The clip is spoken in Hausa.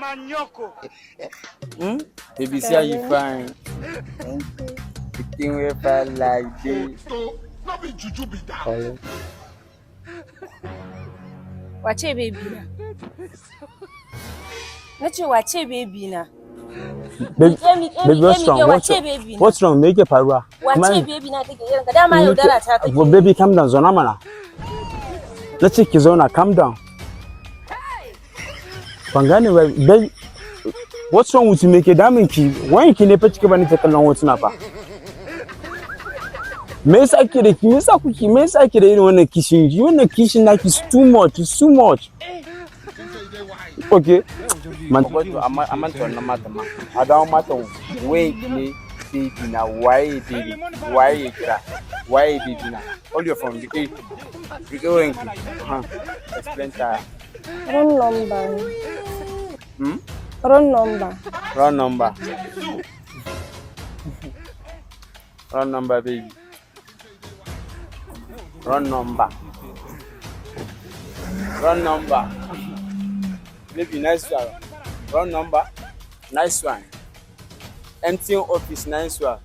Manyoko. Baby, see how you fine. The thing we fine like this. Not be juju be that. Wace baby na? Nace wace baby na? Baby, what's wrong? What's wrong? Make it parua. Wace baby na take irin ka dama yau dara ta take. Baby, calm down, zona mana. Let's take you zona, calm down. Pangani, baby, what's wrong with you? Make it daminki. Why you can't put your money to kallon what's napa? Me yasa kire ki? Me yasa kuki? Me yasa kire irin wannan kishin? Wannan kishin naki is too much. It's too much. Okay. Man, I'm to no matter. I don't matter. Wait, me, baby, now why, baby? Why, baby, now? All your phone, you going? Explain that. Wrong number. Wrong number. Wrong number. Wrong number, baby. Wrong number. Wrong number. Baby, nice one. Wrong number. Nice one. Empty office, nice one.